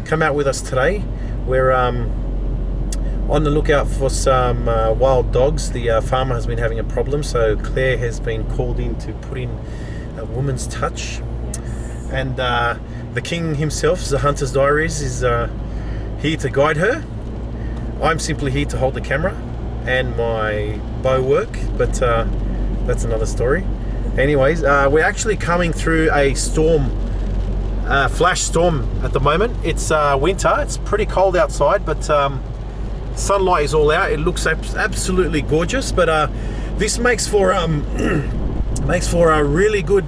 Come out with us today. We're on the lookout for some wild dogs. The farmer has been having a problem, so Claire has been called in to put in a woman's touch. Yes. And the king himself, Zahunters Diaries, is here to guide her. I'm simply here to hold the camera and my bow work, but that's another story. Anyways, we're actually coming through a storm, flash storm at the moment. It's winter, it's pretty cold outside, but sunlight is all out. It looks absolutely gorgeous, but this makes for makes for a really good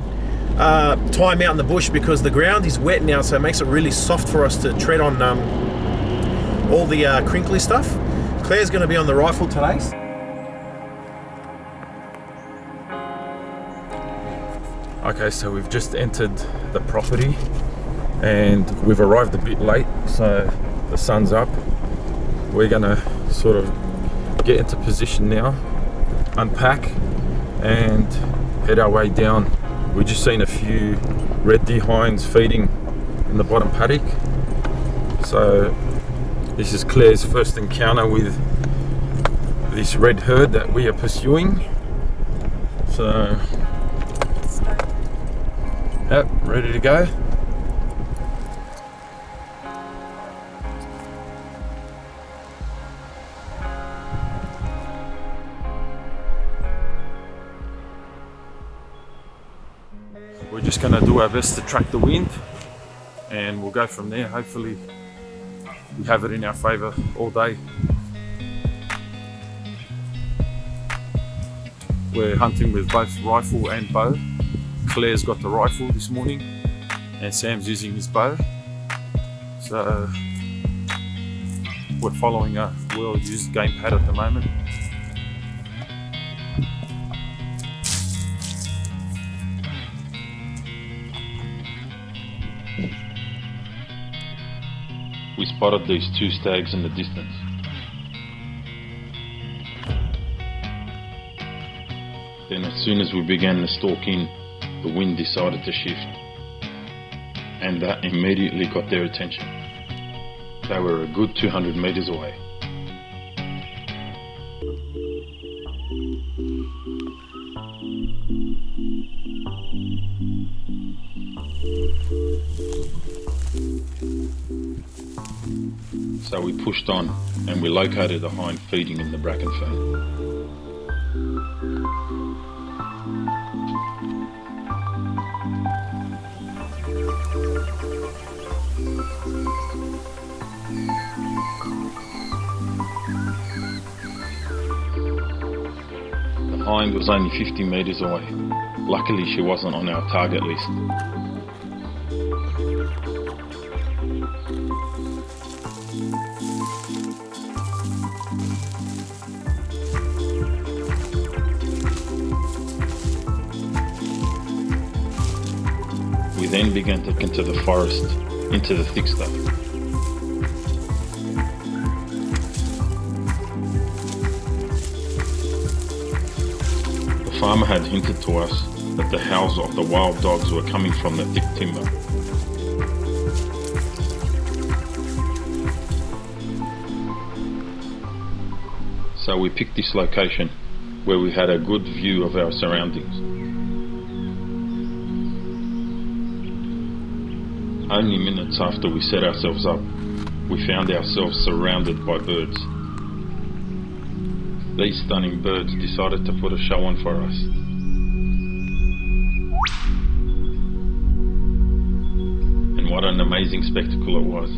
time out in the bush, because the ground is wet now, so it makes it really soft for us to tread on all the crinkly stuff. Claire's going to be on the rifle today. Okay, so we've just entered the property and we've arrived a bit late, so the sun's up. We're gonna sort of get into position now, unpack and head our way down. We've just seen a few red deer hinds feeding in the bottom paddock. So this is Claire's first encounter with this red herd that we are pursuing. So, yep, ready to go. We're just going to do our best to track the wind and we'll go from there. Hopefully we have it in our favour all day. We're hunting with both rifle and bow. Claire's got the rifle this morning and Sam's using his bow. So we're following a well-used game pad at the moment. We spotted these two stags in the distance. Then as soon as we began to stalk in, the wind decided to shift, and that immediately got their attention. They were a good 200 meters away. So we pushed on and we located a hind feeding in the bracken fern. The hind was only 50 meters away. Luckily she wasn't on our target list. We then began to get into the forest, into the thick stuff. The farmer had hinted to us that the howls of the wild dogs were coming from the thick timber. So we picked this location where we had a good view of our surroundings. Only minutes after we set ourselves up, we found ourselves surrounded by birds. These stunning birds decided to put a show on for us. And what an amazing spectacle it was.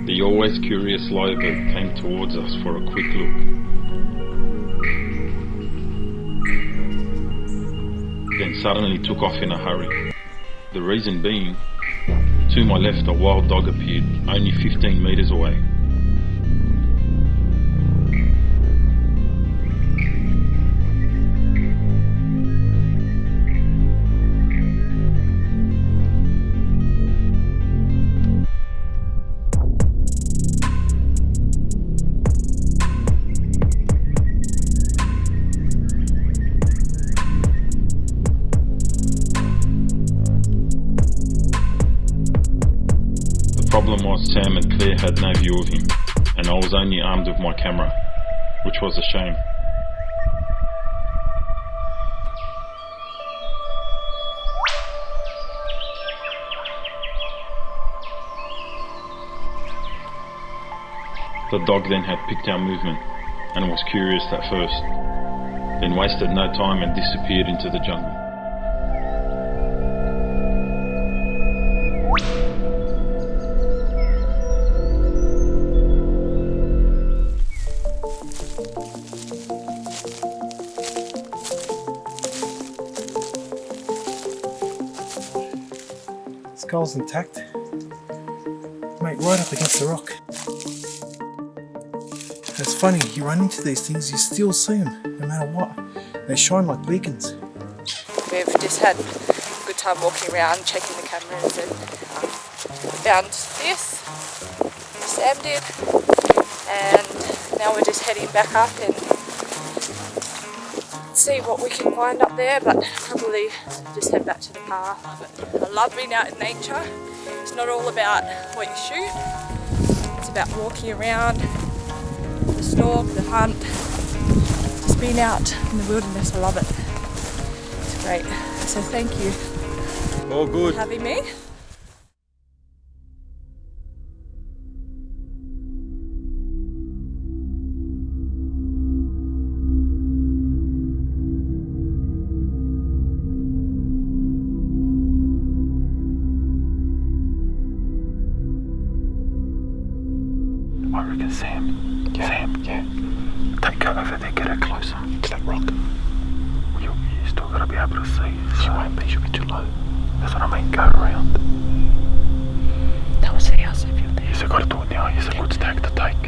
The The always curious lyrebird came towards us for a quick look. Then suddenly took off in a hurry. The reason being, to my left a wild dog appeared, only 15 metres away. The problem was Sam and Claire had no view of him, and I was only armed with my camera, which was a shame. The dog then had picked our movement and was curious at first, then wasted no time and disappeared into the jungle. Skull's intact. Mate, right up against the rock. It's funny, you run into these things, you still see them, no matter what. They shine like beacons. We've just had a good time walking around, checking the cameras, and found this, Sam did, and now we're just heading back up and see what we can find up there, but probably just head back to the car. But I love being out in nature. It's not all about what you shoot, it's about walking around, the stalk, the hunt, just being out in the wilderness. I love it. It's great. So thank you All good. for having me. I reckon Sam. Take her over there, get her closer to that rock. You still gotta be able to see. She won't be, she'll be too low. That's what I mean, go around. That was the house if you're there. You've got to do it now. Here's a good stack to take.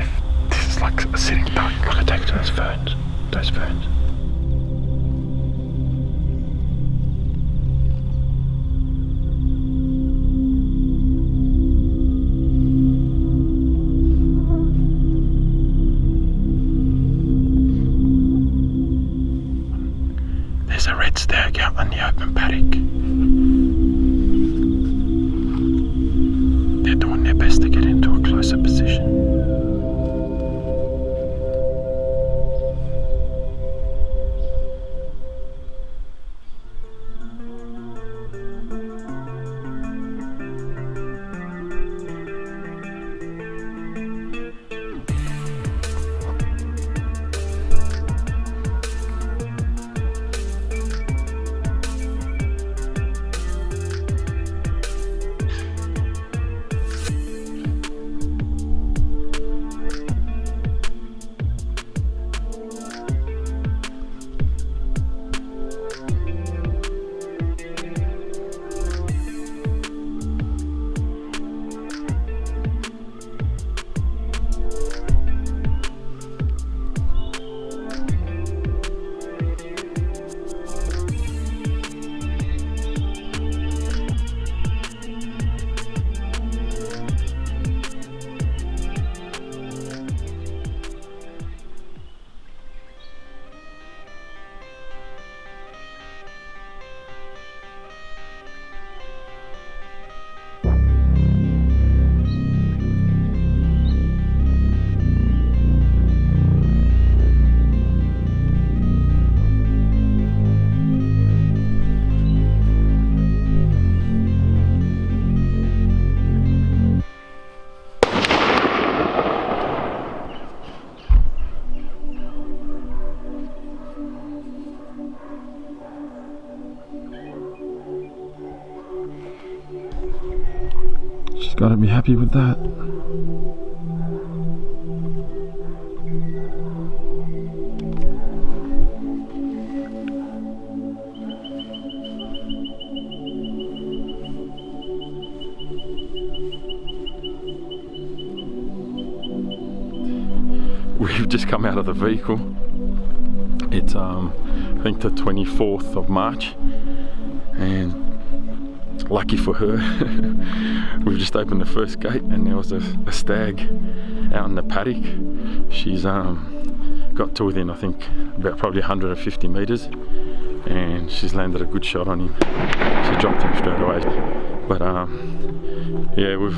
This is like a sitting duck. I can take those ferns. Those ferns. There's a red stag out in the open paddock. They're doing their best to get into a closer position. She's got to be happy with that. We've just come out of the vehicle. It's I think the 24th of March, and lucky for her, we've just opened the first gate and there was a stag out in the paddock. She's got to within, I think, about probably 150 meters, and she's landed a good shot on him. She dropped him straight away. But yeah, with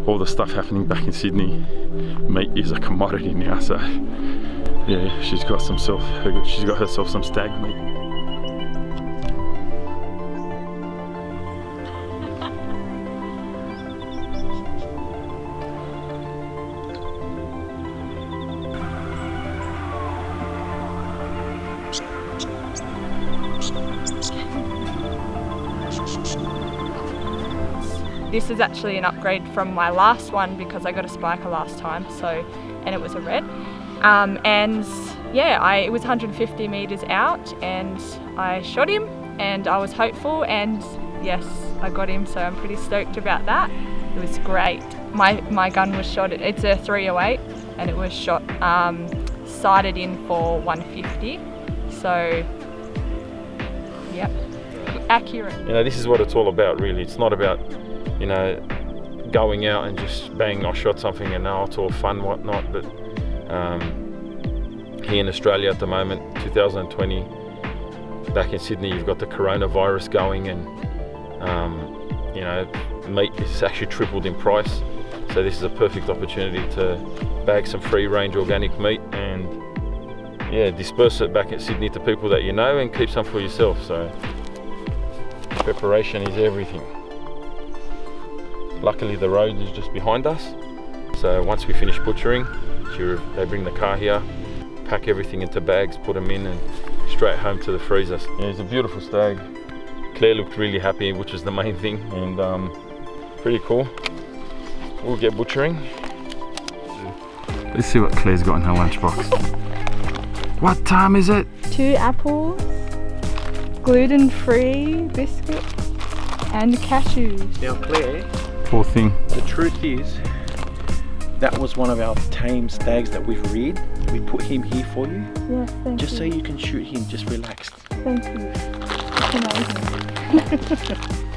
all the stuff happening back in Sydney, meat is a commodity now, so yeah, she's got herself some stag meat. This is actually an upgrade from my last one because I got a spiker last time, and it was a red. And yeah, it was 150 meters out, and I shot him, and I was hopeful, and yes, I got him. So I'm pretty stoked about that. It was great. My gun was shot. It's a 308, and it was shot sighted in for 150. So yep, accurate. You know, this is what it's all about, really. It's not about, you know, going out and just bang, I shot something and now it's all fun, whatnot. But here in Australia at the moment, 2020, back in Sydney, you've got the coronavirus going, and you know, meat is actually tripled in price. So this is a perfect opportunity to bag some free range organic meat and yeah, disperse it back in Sydney to people that you know, and keep some for yourself. So preparation is everything. Luckily the road is just behind us, so once we finish butchering, they bring the car here, pack everything into bags, put them in, and straight home to the freezers. Yeah, it's a beautiful stag. Claire looked really happy, which is the main thing, and pretty cool. We'll get butchering. Let's see what Claire's got in her lunchbox. What time is it? 2 apples, gluten-free biscuit, and cashews. Now Claire, Poor thing. the truth is, that was one of our tame stags that we've reared. We put him here for you, Yes, thank just you. so you can shoot him just relaxed. Thank you. It's amazing.